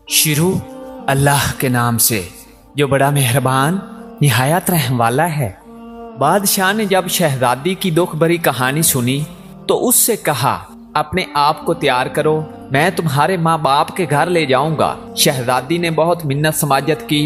शुरू अल्लाह के नाम से जो बड़ा मेहरबान निहायत रहम वाला है। बादशाह ने जब शहजादी की दुख भरी कहानी सुनी तो उससे कहा, अपने आप को तैयार करो, मैं तुम्हारे माँ बाप के घर ले जाऊंगा। शहजादी ने बहुत मिन्नत समाजत की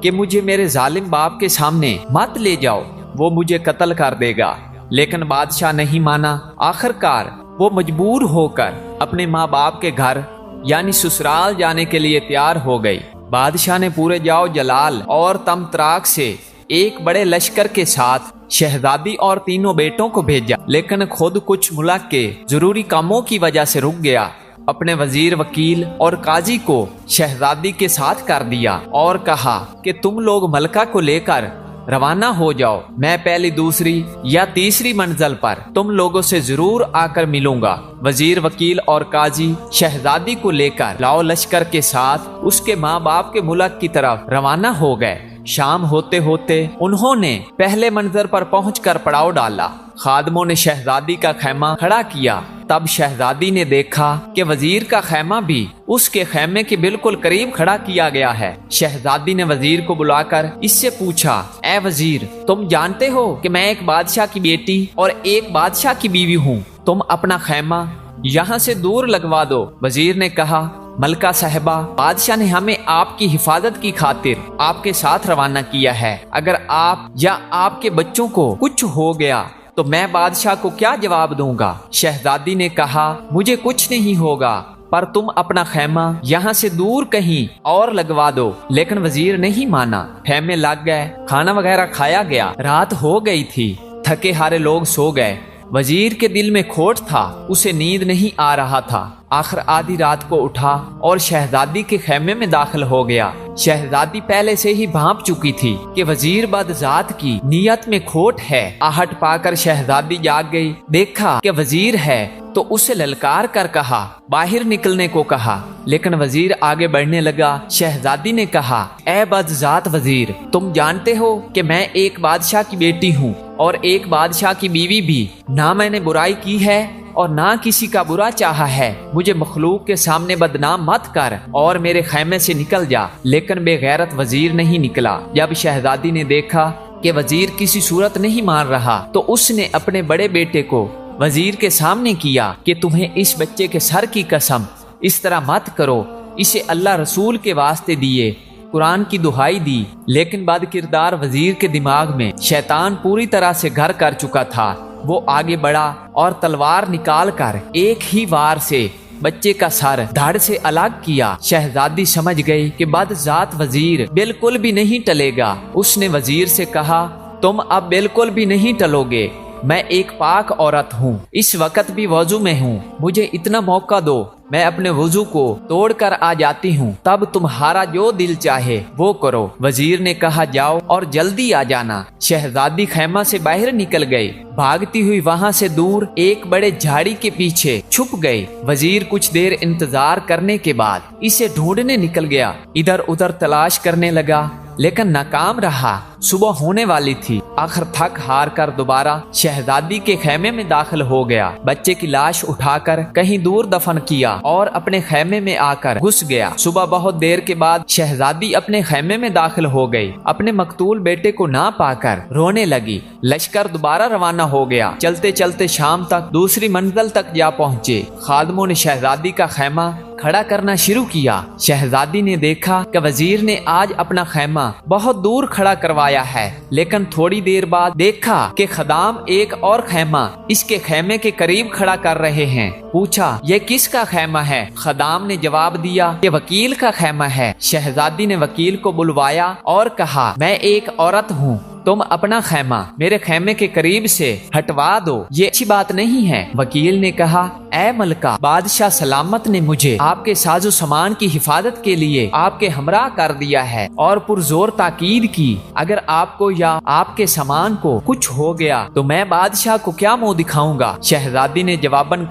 कि मुझे मेरे जालिम बाप के सामने मत ले जाओ, वो मुझे कत्ल कर देगा। लेकिन बादशाह नहीं माना। आखिरकार वो मजबूर होकर अपने माँ बाप के घर यानी ससुराल जाने के लिए तैयार हो गई। बादशाह ने पूरे जाओ जलाल और तमतराक से एक बड़े लश्कर के साथ शहजादी और तीनों बेटों को भेजा, लेकिन खुद कुछ मुल्क के जरूरी कामों की वजह से रुक गया। अपने वजीर, वकील और काजी को शहजादी के साथ कर दिया और कहा कि तुम लोग मलका को लेकर रवाना हो जाओ। मैं पहली, दूसरी या तीसरी मंजिल पर तुम लोगों से जरूर आकर मिलूंगा। वजीर, वकील और काजी शहजादी को लेकर लाओ लश्कर के साथ उसके माँ बाप के मुल्क की तरफ रवाना हो गए। शाम होते होते उन्होंने पहले मंजिल पर पहुंचकर पड़ाव डाला। खादमों ने शहजादी का खैमा खड़ा किया। तब शहजादी ने देखा कि वजीर का खैमा भी उसके खैमे के बिल्कुल करीब खड़ा किया गया है। शहजादी ने वजीर को बुलाकर इससे पूछा, ए वजीर, तुम जानते हो कि मैं एक बादशाह की बेटी और एक बादशाह की बीवी हूँ, तुम अपना खैमा यहाँ से दूर लगवा दो। वजीर ने कहा, मलका साहिबा, बादशाह ने हमें आपकी हिफाजत की खातिर आपके साथ रवाना किया है। अगर आप या आपके बच्चों को कुछ हो गया तो मैं बादशाह को क्या जवाब दूंगा। शहजादी ने कहा, मुझे कुछ नहीं होगा, पर तुम अपना खैमा यहाँ से दूर कहीं और लगवा दो। लेकिन वजीर नहीं माना। खैमे लग गए, खाना वगैरह खाया गया। रात हो गई थी, थके हारे लोग सो गए। वजीर के दिल में खोट था, उसे नींद नहीं आ रहा था। आखिर आधी रात को उठा और शहजादी के खैमे में दाखिल हो गया। शहजादी पहले से ही भांप चुकी थी कि वजीर बदजात की नीयत में खोट है। आहट पाकर शहजादी जाग गई। देखा कि वजीर है तो उसे ललकार कर कहा, बाहर निकलने को कहा, लेकिन वजीर आगे बढ़ने लगा। शहजादी ने कहा, ए बदजात वजीर, तुम जानते हो कि मैं एक बादशाह की बेटी हूँ और एक बादशाह की बीवी भी। ना मैंने बुराई की है और ना किसी का बुरा चाहा है। मुझे मखलूक के सामने बदनाम मत कर और मेरे खैमे से निकल जा। लेकिन बेगैरत वजीर नहीं निकला। जब शहजादी ने देखा कि वजीर किसी सूरत नहीं मान रहा तो उसने अपने बड़े बेटे को वजीर के सामने किया कि तुम्हें इस बच्चे के सर की कसम, इस तरह मत करो, इसे अल्लाह रसूल के वास्ते दिए, कुरान की दुहाई दी। लेकिन बद किरदार वजीर के दिमाग में शैतान पूरी तरह से घर कर चुका था। वो आगे बढ़ा और तलवार निकाल कर एक ही वार से बच्चे का सर धड़ से अलग किया। शहजादी समझ गई कि बदजात वजीर बिल्कुल भी नहीं टलेगा। उसने वजीर से कहा, तुम अब बिल्कुल भी नहीं टलोगे। मैं एक पाक औरत हूँ, इस वक्त भी वजू में हूँ, मुझे इतना मौका दो, मैं अपने वजू को तोड़कर आ जाती हूँ, तब तुम्हारा जो दिल चाहे वो करो। वजीर ने कहा, जाओ और जल्दी आ जाना। शहजादी खैमा से बाहर निकल गई। भागती हुई वहाँ से दूर एक बड़े झाड़ी के पीछे छुप गई। वजीर कुछ देर इंतजार करने के बाद इसे ढूंढने निकल गया। इधर उधर तलाश करने लगा लेकिन नाकाम रहा। सुबह होने वाली थी। आखिर थक हार कर दोबारा शहजादी के खैमे में दाखिल हो गया। बच्चे की लाश उठाकर कहीं दूर दफन किया और अपने खैमे में आकर घुस गया। सुबह बहुत देर के बाद शहजादी अपने खैमे में दाखिल हो गई। अपने मकतूल बेटे को ना पाकर रोने लगी। लश्कर दोबारा रवाना हो गया। चलते चलते शाम तक दूसरी मंजिल तक जा पहुँचे। खादमों ने शहजादी का खैमा खड़ा करना शुरू किया। शहजादी ने देखा कि वजीर ने आज अपना खैमा बहुत दूर खड़ा करवाया है, लेकिन थोड़ी देर बाद देखा कि खदाम एक और खैमा इसके खैमे के करीब खड़ा कर रहे हैं। पूछा, ये किसका खैमा है? खदाम ने जवाब दिया कि वकील का खैमा है। शहजादी ने वकील को बुलवाया और कहा, मैं एक औरत हूँ, तुम अपना खैमा मेरे खैमे के करीब से हटवा दो, ये अच्छी बात नहीं है। वकील ने कहा, ए मलका, बादशाह सलामत ने मुझे आपके साजो सामान की हिफाजत के लिए आपके हमरा कर दिया है और पुरजोर ताकीद की, अगर आपको या आपके सामान को कुछ हो गया तो मैं बादशाह को क्या मुंह दिखाऊंगा। शहजादी ने जवाबन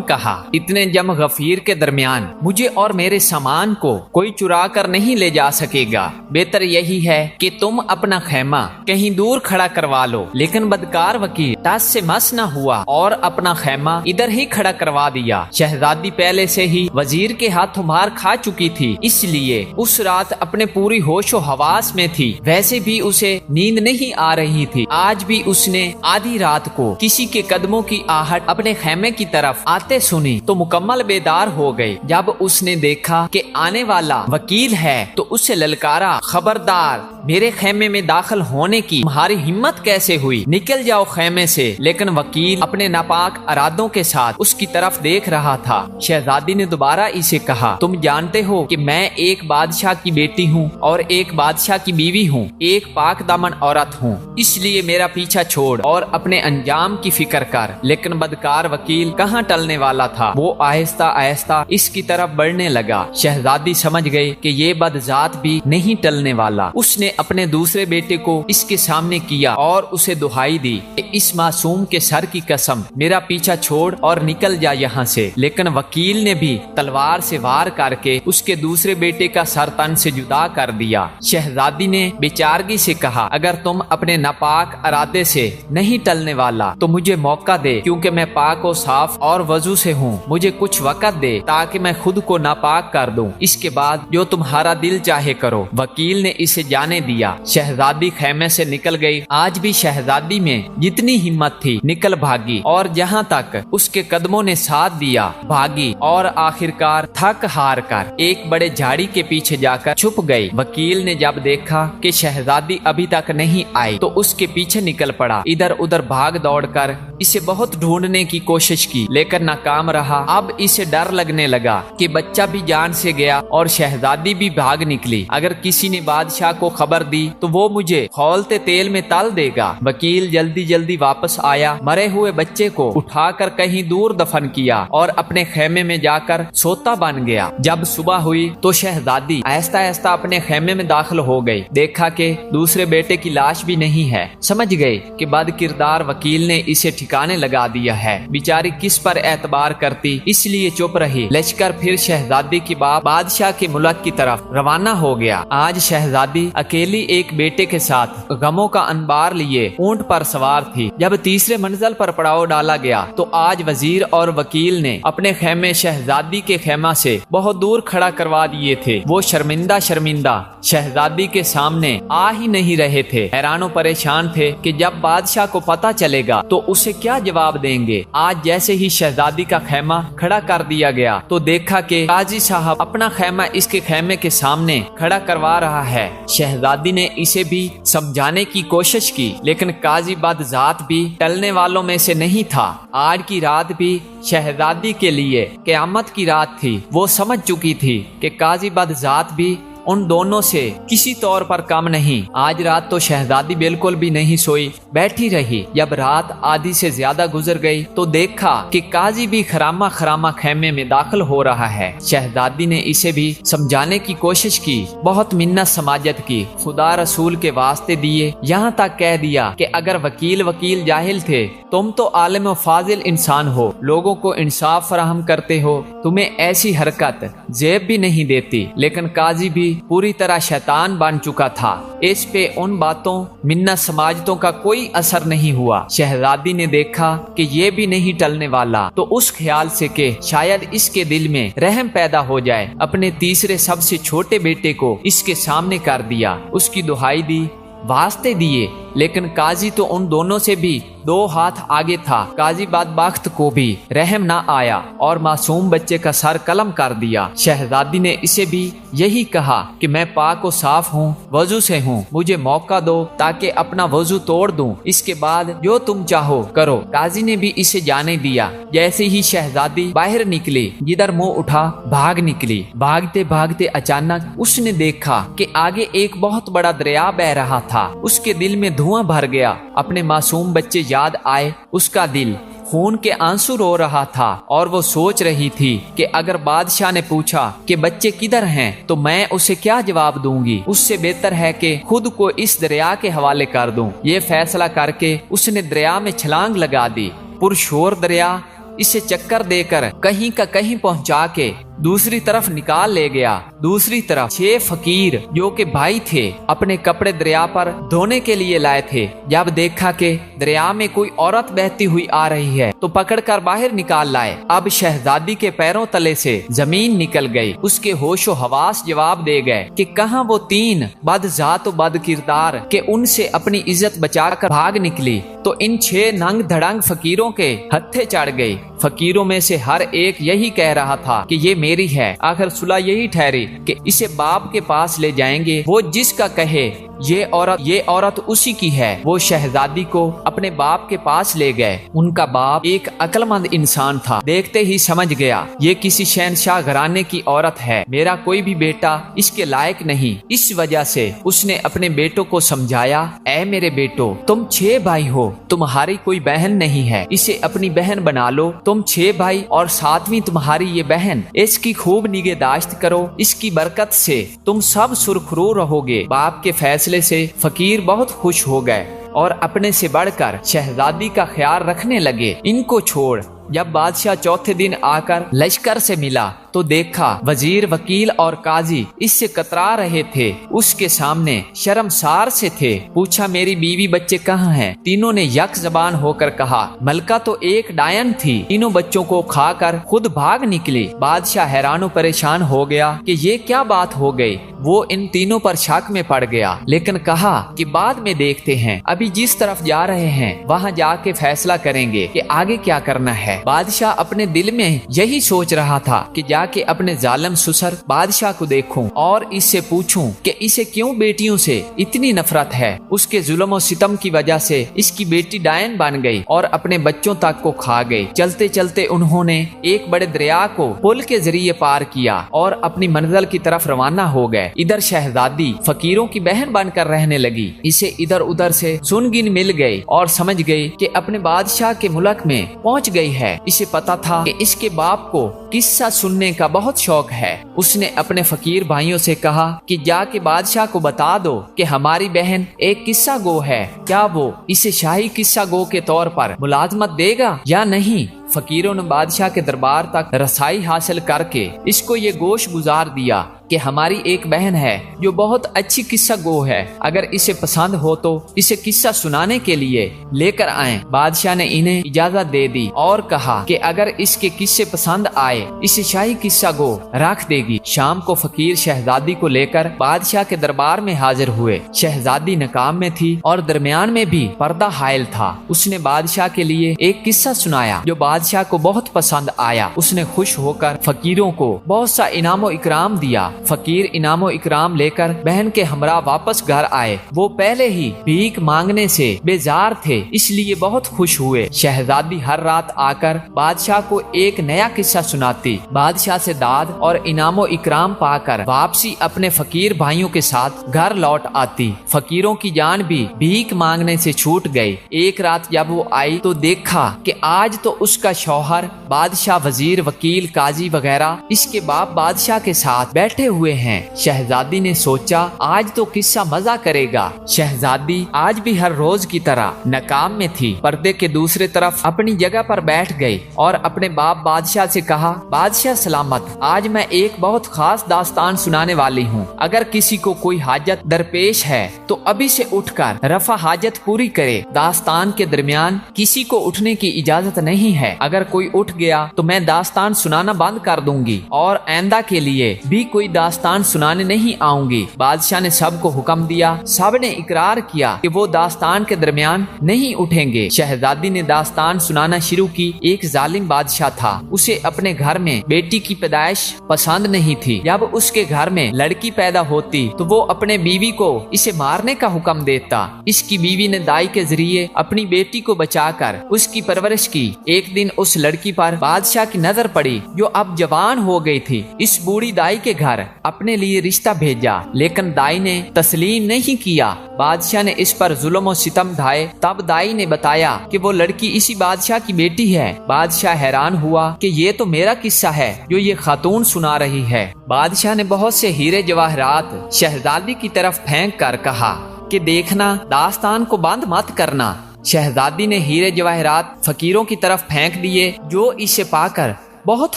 कहा, इतने जम गफीर के दरमियान मुझे और मेरे सामान को कोई चुरा कर नहीं ले जा सकेगा। बेहतर यही है कि तुम तुम अपना खैमा कहीं दूर खड़ा करवा लो, लेकिन बदकार वकील टस से मस न हुआ और अपना खैमा इधर ही खड़ा करवा दिया। शहजादी पहले से ही वजीर के हाथों मार खा चुकी थी, इसलिए उस रात अपने पूरी होशो हवास में थी। वैसे भी उसे नींद नहीं आ रही थी। आज भी उसने आधी रात को किसी के कदमों की आहट अपने खैमे की तरफ आते सुनी तो मुकम्मल बेदार हो गई। जब उसने देखा कि आने वाला वकील है तो उसे ललकारा, खबरदार, मेरे खैमे में दाखिल होने की तुम्हारी हिम्मत कैसे हुई? निकल जाओ खैमे से। लेकिन वकील अपने नापाक इरादों के साथ उसकी तरफ देख रहा था। शहजादी ने दोबारा इसे कहा, तुम जानते हो कि मैं एक बादशाह की बेटी हूँ और एक बादशाह की बीवी हूँ, एक पाक दामन औरत हूँ, इसलिए मेरा पीछा छोड़ और अपने अंजाम की फिक्र कर। लेकिन बदकार वकील कहाँ टलने वाला था। वो आहिस्ता आहिस्ता इसकी तरफ बढ़ने लगा। शहजादी समझ गई कि ये बदजात भी नहीं टलने वाला। उसने अपने दूसरे बेटे को इसके सामने किया और उसे दुहाई दी, इस मासूम के सर की कसम, मेरा पीछा छोड़ और निकल जा यहाँ से। लेकिन वकील ने भी तलवार से वार करके उसके दूसरे बेटे का सर तन से जुदा कर दिया। शहजादी ने बेचारगी से कहा, अगर तुम अपने नापाक इरादे से नहीं टलने वाला तो मुझे मौका दे, क्योंकि मैं पाक और साफ और वजू से हूँ। मुझे कुछ वक़्त दे ताकि मैं खुद को नापाक कर दूं, इसके बाद जो तुम्हारा दिल चाहे करो। वकील ने इसे जाने दिया। शहजादी खैमे से निकल गई। आज भी शहजादी में जितनी हिम्मत थी निकल भागी और जहाँ तक उसके कदमों ने साथ दिया भागी और आखिरकार थक हार कर एक बड़े झाड़ी के पीछे जाकर छुप गई। वकील ने जब देखा कि शहजादी अभी तक नहीं आई तो उसके पीछे निकल पड़ा। इधर उधर भाग दौड़ कर इसे बहुत ढूंढने की कोशिश की, लेकिन नाकाम रहा। अब इसे डर लगने लगा कि बच्चा भी जान से गया और शहजादी भी भाग निकली। अगर किसी ने बादशाह को खबर दी तो वो मुझे खौलते तेल में तल देगा। वकील जल्दी जल्दी वापस आया, मरे हुए बच्चे को उठाकर कहीं दूर दफन किया और अपने खेमे में जाकर सोता बन गया। जब सुबह हुई तो शहजादी आहिस्ता आहिस्ता अपने खेमे में दाखिल हो गई। देखा कि दूसरे बेटे की लाश भी नहीं है। समझ गई कि बद किरदार वकील ने इसे ठिकाने लगा दिया है। बेचारी किस पर एतबार करती, इसलिए चुप रही। लश्कर फिर शहजादी की बादशाह के मुल्क की तरफ रवाना हो गया। आज शहजादी अकेली एक बेटे के साथ गमों का अनबार लिए ऊंट पर सवार थी। जब तीसरे मंजिल पर पड़ाव डाला गया तो आज वजीर और वकील ने अपने खेमे शहजादी के खेमा से बहुत दूर खड़ा करवा दिए थे। वो शर्मिंदा शर्मिंदा शहजादी के सामने आ ही नहीं रहे थे। हैरानो परेशान थे कि जब बादशाह को पता चलेगा तो उसे क्या जवाब देंगे। आज जैसे ही शहजादी का खेमा खड़ा कर दिया गया तो देखा कि काजी साहब अपना खेमा इसके खेमे के सामने खड़ा करवा रहा है। शहजादी ने इसे भी समझाने की कोशिश की, लेकिन काजी बदजात भी टलने वालों में से नहीं था। आज की रात भी शहजादी के लिए क़यामत की रात थी। वो समझ चुकी थी कि काजी बदजात भी उन दोनों से किसी तौर पर कम नहीं। आज रात तो शहजादी बिल्कुल भी नहीं सोई, बैठी रही। जब रात आधी से ज्यादा गुजर गई तो देखा कि काजी भी खरामा खरामा खेमे में दाखिल हो रहा है। शहजादी ने इसे भी समझाने की कोशिश की, बहुत मिन्नत समाजत की, खुदा रसूल के वास्ते दिए, यहाँ तक कह दिया कि अगर वकील जाहिल थे, तुम तो आलिम व फाजिल इंसान हो, लोगों को इंसाफ फराहम करते हो, तुम्हें ऐसी हरकत जेब भी नहीं देती। लेकिन काजी भी पूरी तरह शैतान बन चुका था। इस पे उन बातों मिन्नत समाजतों का कोई असर नहीं हुआ। शहजादी ने देखा कि ये भी नहीं टलने वाला तो उस ख्याल से कि शायद इसके दिल में रहम पैदा हो जाए, अपने तीसरे सबसे छोटे बेटे को इसके सामने कर दिया। उसकी दुहाई दी, वास्ते दिए, लेकिन काजी तो उन दोनों से भी 2 हाथ आगे था। काजी बदबख्त को भी रहम ना आया और मासूम बच्चे का सर कलम कर दिया। शहजादी ने इसे भी यही कहा कि मैं पाक और साफ हूँ, वजू से हूँ, मुझे मौका दो ताकि अपना वजू तोड़ दूं, इसके बाद जो तुम चाहो करो। काजी ने भी इसे जाने दिया। जैसे ही शहजादी बाहर निकली, जिधर मुंह उठा भाग निकली। भागते भागते अचानक उसने देखा कि आगे एक बहुत बड़ा दरिया बह रहा था। उसके दिल में धुआं भर गया। अपने मासूम बच्चे याद आए। उसका दिल खून के आंसू रो रहा था और वो सोच रही थी कि अगर बादशाह ने पूछा कि बच्चे किधर हैं तो मैं उसे क्या जवाब दूंगी। उससे बेहतर है कि खुद को इस दरिया के हवाले कर दूं। ये फैसला करके उसने दरिया में छलांग लगा दी। पुरशोर दरिया इसे चक्कर देकर कहीं का कहीं पहुंचा के दूसरी तरफ निकाल ले गया। दूसरी तरफ 6 फकीर जो के भाई थे अपने कपड़े दरिया पर धोने के लिए लाए थे। जब देखा कि दरिया में कोई औरत बहती हुई आ रही है तो पकड़कर बाहर निकाल लाए। अब शहजादी के पैरों तले से जमीन निकल गई। उसके होशो हवास जवाब दे गए कि कहां वो 3 बदजात व बद किरदार के उनसे अपनी इज्जत बचाकर भाग निकली तो इन 6 नंग धड़ंग फकीरों के हत्थे चढ़ गई। फकीरों में से हर एक यही कह रहा था कि ये मेरी है। आखिर सुलह यही ठहरी कि इसे बाप के पास ले जाएंगे, वो जिसका कहे ये औरत उसी की है। वो शहजादी को अपने बाप के पास ले गए। उनका बाप एक अक्लमंद इंसान था, देखते ही समझ गया ये किसी शहनशाह घराने की औरत है, मेरा कोई भी बेटा इसके लायक नहीं। इस वजह से उसने अपने बेटों को समझाया, ऐ मेरे बेटो, तुम 6 भाई हो, तुम्हारी कोई बहन नहीं है, इसे अपनी बहन बना लो। तुम 6 भाई और 7वीं तुम्हारी ये बहन, इसकी खूब निगहदाश्त करो, इसकी बरकत से तुम सब सुरखरू रहोगे। बाप के फैसले से फकीर बहुत खुश हो गए और अपने से बढ़कर शहजादी का ख्याल रखने लगे। इनको छोड़ जब बादशाह चौथे दिन आकर लश्कर से मिला तो देखा वजीर, वकील और काजी इससे कतरा रहे थे। उसके सामने शर्मसार से थे। पूछा, मेरी बीवी बच्चे कहाँ हैं? तीनों ने यक जबान होकर कहा, मलका तो एक डायन थी, तीनों बच्चों को खाकर खुद भाग निकली। बादशाह हैरानो परेशान हो गया कि ये क्या बात हो गई। वो इन तीनों पर शक में पड़ गया, लेकिन कहा कि बाद में देखते हैं, अभी जिस तरफ जा रहे हैं वहाँ जाके फैसला करेंगे कि आगे क्या करना है। बादशाह अपने दिल में यही सोच रहा था कि जाके अपने जालिम ससुर बादशाह को देखूं और इससे पूछूं कि इसे क्यों बेटियों से इतनी नफरत है। उसके जुल्म और सितम की वजह से इसकी बेटी डायन बन गई और अपने बच्चों तक को खा गई। चलते चलते उन्होंने एक बड़े दरिया को पुल के जरिए पार किया और अपनी मंजिल की तरफ रवाना हो गए। इधर शहजादी फकीरों की बहन बनकर रहने लगी। इसे इधर उधर से सुनगिन मिल गई और समझ गई कि अपने बादशाह के मुल्क में पहुंच गई है। इसे पता था कि इसके बाप को किस्सा सुनने का बहुत शौक है। उसने अपने फकीर भाइयों से कहा कि जाके बादशाह को बता दो कि हमारी बहन एक किस्सा गो है, क्या वो इसे शाही किस्सा गो के तौर पर मुलाजमत देगा या नहीं। फकीरों ने बादशाह के दरबार तक रसाई हासिल करके इसको ये गोश गुजार दिया कि हमारी एक बहन है जो बहुत अच्छी किस्सा गो है, अगर इसे पसंद हो तो इसे किस्सा सुनाने के लिए लेकर आएं। बादशाह ने इन्हें इजाजत दे दी और कहा कि अगर इसके किस्से पसंद आए इसे शाही किस्सा गो रख देगी। शाम को फकीर शहजादी को लेकर बादशाह के दरबार में हाजिर हुए। शहजादी नकाम में थी और दरमियान में भी पर्दा हायल था। उसने बादशाह के लिए एक किस्सा सुनाया जो बादशाह को बहुत पसंद आया। उसने खुश होकर फकीरों को बहुत सा इनामो इकराम दिया। फकीर इनामो इकराम लेकर बहन के हमरा वापस घर आए। वो पहले ही भीख मांगने से बेजार थे, इसलिए बहुत खुश हुए। शहजादी हर रात आकर बादशाह को एक नया किस्सा सुनाती। बादशाह से दाद और इनामो इकराम पाकर वापसी अपने फकीर भाइयों के साथ घर लौट आती। फकीरों की जान भी भीख मांगने से छूट गई। एक रात जब वो आई तो देखा कि आज तो उसका शौहर, बादशाह, वजीर, वकील, काजी वगैरह इसके बाप बादशाह के साथ बैठे हुए हैं। शहजादी ने सोचा आज तो किस्सा मजा करेगा। शहजादी आज भी हर रोज की तरह नकाम में थी। पर्दे के दूसरे तरफ अपनी जगह पर बैठ गई और अपने बाप बादशाह से कहा, बादशाह सलामत, आज मैं एक बहुत खास दास्तान सुनाने वाली हूँ। अगर किसी को कोई हाजत दरपेश है तो अभी से उठकर रफा हाजत पूरी करे। दास्तान के दरमियान किसी को उठने की इजाजत नहीं है। अगर कोई उठ गया तो मैं दास्तान सुनाना बंद कर दूंगी और आइंदा के लिए भी कोई दास्तान सुनाने नहीं आऊंगी। बादशाह ने सबको हुक्म दिया। सब ने इकरार किया कि वो दास्तान के दरमियान नहीं उठेंगे। शहजादी ने दास्तान सुनाना शुरू की। एक जालिम बादशाह था, उसे अपने घर में बेटी की पैदाइश पसंद नहीं थी। जब उसके घर में लड़की पैदा होती तो वो अपने बीवी को इसे मारने का हुक्म देता। इसकी बीवी ने दाई के जरिए अपनी बेटी को बचाकर उसकी परवरिश की। एक दिन उस लड़की पर बादशाह की नजर पड़ी जो अब जवान हो गई थी। इस बूढ़ी दाई के घर अपने लिए रिश्ता भेजा, लेकिन दाई ने तस्लीम नहीं किया। बादशाह ने इस पर जुल्म और सितम ढाए। तब दाई ने बताया कि वो लड़की इसी बादशाह की बेटी है। बादशाह हैरान हुआ कि ये तो मेरा किस्सा है जो ये खातून सुना रही है। बादशाह ने बहुत से हीरे जवाहरात शहजादी की तरफ फेंक कर कहा कि देखना, दास्तान को बंद मत करना। शहजादी ने हीरे जवाहरात फकीरों की तरफ फेंक दिए जो इसे पाकर बहुत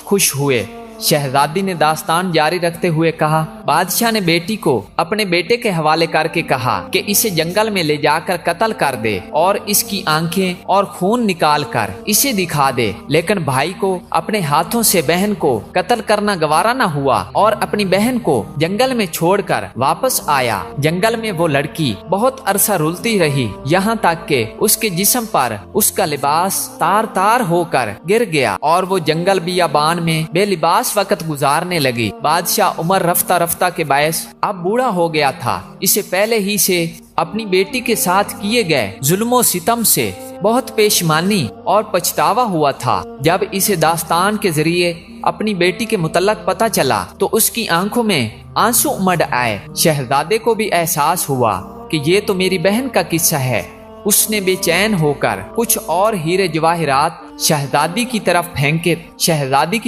खुश हुए। शहजादी ने दास्तान जारी रखते हुए कहा, बादशाह ने बेटी को अपने बेटे के हवाले करके कहा कि इसे जंगल में ले जाकर कत्ल कर दे और इसकी आंखें और खून निकाल कर इसे दिखा दे। लेकिन भाई को अपने हाथों से बहन को कत्ल करना गवारा न हुआ और अपनी बहन को जंगल में छोड़कर वापस आया। जंगल में वो लड़की बहुत अरसा रुलती रही, यहाँ तक कि उसके जिस्म पर उसका लिबास तार तार होकर गिर गया और वो जंगल बियाबान में बेलिबास वक्त गुजारने लगी। बादशाह उमर रफ्ता रफ्ता के बायस अब बूढ़ा हो गया था। इसे पहले ही से अपनी बेटी के साथ किए गए जुल्मों सितम से बहुत पेशमानी और पछतावा हुआ था। जब इसे दास्तान के जरिए अपनी बेटी के मुतल्लक पता चला तो उसकी आंखों में आंसू उमड़ आए। शहजादे को भी एहसास हुआ कि ये तो मेरी बहन का किस्सा है। उसने बेचैन होकर कुछ और हीरे जवाहिरात शहजादी की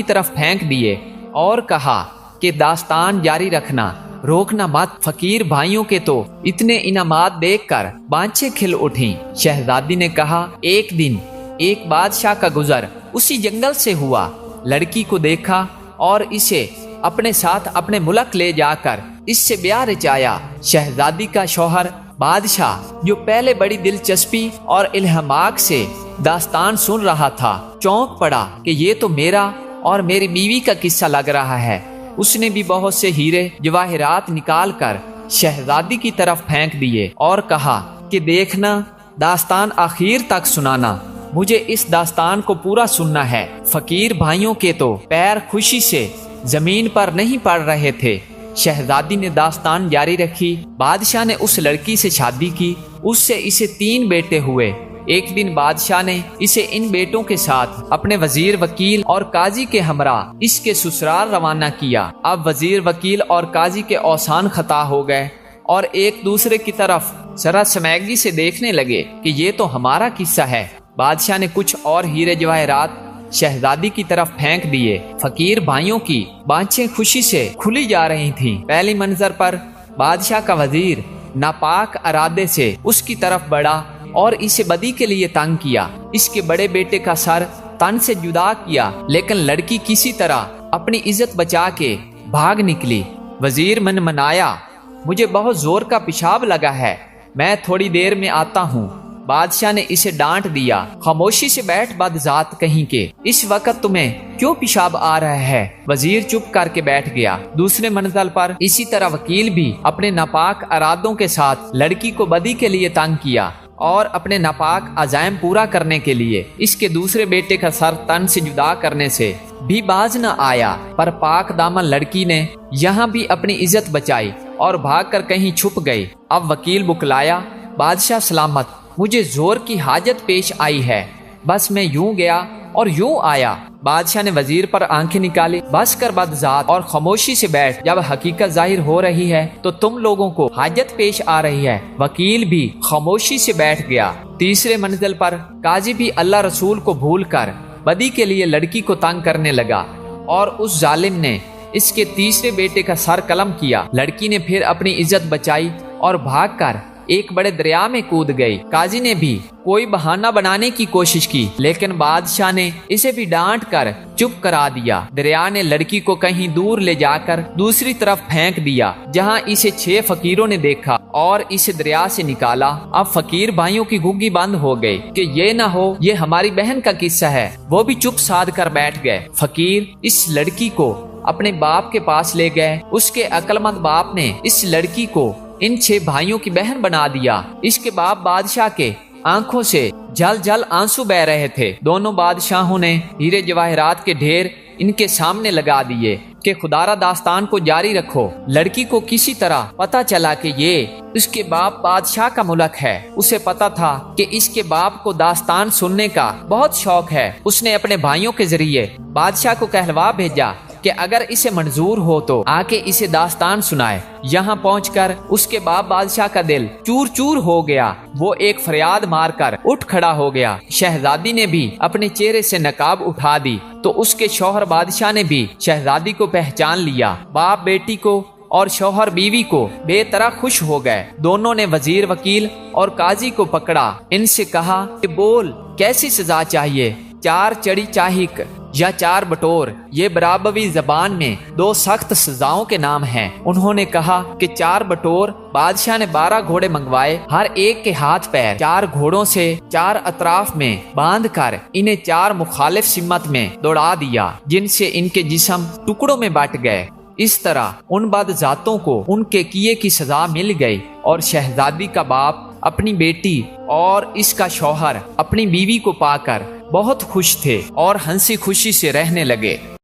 तरफ फेंक दिए और कहा कि दास्तान जारी रखना, रोकना मत। फकीर भाइयों के तो इतने इनामात देखकर बांछें खिल उठी। शहजादी ने कहा, एक दिन एक बादशाह का गुजर उसी जंगल से हुआ। लड़की को देखा और इसे अपने साथ अपने मुल्क ले जाकर इससे ब्याह रचाया। शहजादी का शौहर बादशाह, जो पहले बड़ी दिलचस्पी और इल्हमाक से दास्तान सुन रहा था, चौंक पड़ा कि ये तो मेरा और मेरी बीवी का किस्सा लग रहा है। उसने भी बहुत से हीरे जवाहिरात निकाल कर शहजादी की तरफ फेंक दिए और कहा कि देखना, दास्तान आखिर तक सुनाना, मुझे इस दास्तान को पूरा सुनना है। फकीर भाइयों के तो पैर खुशी से जमीन पर नहीं पड़ रहे थे। शहजादी ने दास्तान जारी रखी। बादशाह ने उस लड़की से शादी की। उससे इसे 3 बेटे हुए। एक दिन बादशाह ने इसे इन बेटों के साथ अपने वजीर, वकील और काजी के हमरा इसके ससुराल रवाना किया। अब वजीर, वकील और काजी के औसान खता हो गए और एक दूसरे की तरफ जरा समैगी से देखने लगे कि ये तो हमारा किस्सा है। बादशाह ने कुछ और हीरे जवाहिरात शहजादी की तरफ फेंक दिए। फकीर भाइयों की बांछें खुशी से खुली जा रही थीं। पहली मंजर पर बादशाह का वजीर नापाक इरादे से उसकी तरफ बढ़ा और इसे बदी के लिए तंग किया। इसके बड़े बेटे का सर तन से जुदा किया, लेकिन लड़की किसी तरह अपनी इज्जत बचा के भाग निकली। वजीर मन मनाया, मुझे बहुत जोर का पेशाब लगा है, मैं थोड़ी देर में आता हूँ। बादशाह ने इसे डांट दिया, खामोशी से बैठ बदजात कहीं के, इस वक्त तुम्हें क्यों पेशाब आ रहा है। वजीर चुप करके बैठ गया। दूसरे मंजिल पर इसी तरह वकील भी अपने नापाक इरादों के साथ लड़की को बदी के लिए तंग किया और अपने नापाक अजायम पूरा करने के लिए इसके दूसरे बेटे का सर तन से जुदा करने से भी बाज न आया। पर पाक दामन लड़की ने यहाँ भी अपनी इज्जत बचाई और भागकर कहीं छुप गई। अब वकील बुकलाया, बादशाह सलामत, मुझे जोर की हाजत पेश आई है, बस मैं यूं गया और यूं आया। बादशाह ने वजीर पर आंखें निकाली, बस कर बदजात और खामोशी से बैठ, जब हकीकत जाहिर हो रही है तो तुम लोगों को हाजत पेश आ रही है। वकील भी खामोशी से बैठ गया। तीसरे मंजिल पर काजी भी अल्लाह रसूल को भूल कर बदी के लिए लड़की को तंग करने लगा और उस जालिम ने इसके तीसरे बेटे का सर कलम किया। लड़की ने फिर अपनी इज्जत बचाई और भागकर एक बड़े दरिया में कूद गई। काजी ने भी कोई बहाना बनाने की कोशिश की, लेकिन बादशाह ने इसे भी डांट कर चुप करा दिया। दरिया ने लड़की को कहीं दूर ले जाकर दूसरी तरफ फेंक दिया, जहां इसे 6 फकीरों ने देखा और इसे दरिया से निकाला। अब फकीर भाइयों की गुग्गी बंद हो गई कि ये ना हो ये हमारी बहन का किस्सा है। वो भी चुप साध कर बैठ गए। फकीर इस लड़की को अपने बाप के पास ले गए। उसके अक्लमंद बाप ने इस लड़की को इन 6 भाइयों की बहन बना दिया। इसके बाप बादशाह के आंखों से जल जल आंसू बह रहे थे। दोनों बादशाहों ने हीरे जवाहिरात के ढेर इनके सामने लगा दिए कि खुदारा दास्तान को जारी रखो। लड़की को किसी तरह पता चला कि ये उसके बाप बादशाह का मुल्क है। उसे पता था कि इसके बाप को दास्तान सुनने का बहुत शौक है। उसने अपने भाइयों के जरिए बादशाह को कहलवा भेजा कि अगर इसे मंजूर हो तो आके इसे दास्तान सुनाए। यहाँ पहुंचकर उसके बाप बादशाह का दिल चूर चूर हो गया। वो एक फरियाद मारकर उठ खड़ा हो गया। शहजादी ने भी अपने चेहरे से नकाब उठा दी तो उसके शौहर बादशाह ने भी शहजादी को पहचान लिया। बाप बेटी को और शौहर बीवी को बेतरह खुश हो गए। दोनों ने वजीर, वकील और काजी को पकड़ा। इनसे कहा कि बोल कैसी सजा चाहिए। 4 चढ़ी चाहिक या चार बटोर, ये बराबरी जबान में दो सख्त सजाओं के नाम हैं। उन्होंने कहा कि चार बटोर। बादशाह ने 12 घोड़े मंगवाए, हर एक के हाथ पैर 4 घोड़ों से 4 अतराफ में बांध कर इन्हें 4 मुखालिफ सिमत में दौड़ा दिया, जिनसे इनके जिस्म टुकड़ों में बट गए। इस तरह उन बदजातों को उनके किए की सजा मिल गई और शहजादी का बाप अपनी बेटी और इसका शौहर अपनी बीवी को पाकर बहुत खुश थे और हंसी खुशी से रहने लगे।